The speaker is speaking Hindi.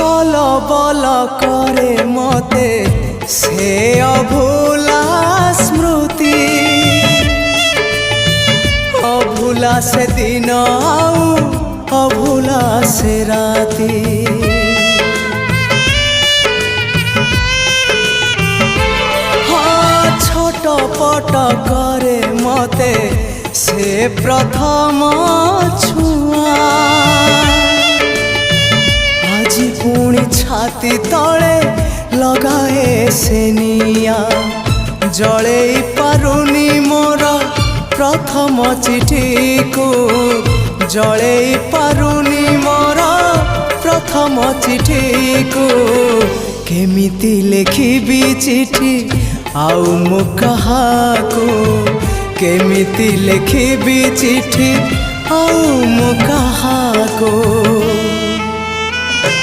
कल बल करे मते से अभूला स्मृति अभूला से दिन आउ अभूला से राती हाँ छटपट करे मते से प्रथम छुआ आज पुणी छाती तले लगाए से निया जले पारुनी मोर प्रथम चिठी को जले पारुनी मोर प्रथम चिठी को केमिति लिखिबी चिठी आउ मु कहाको केमिति लिखिबी चिठी आउ मु कहाको।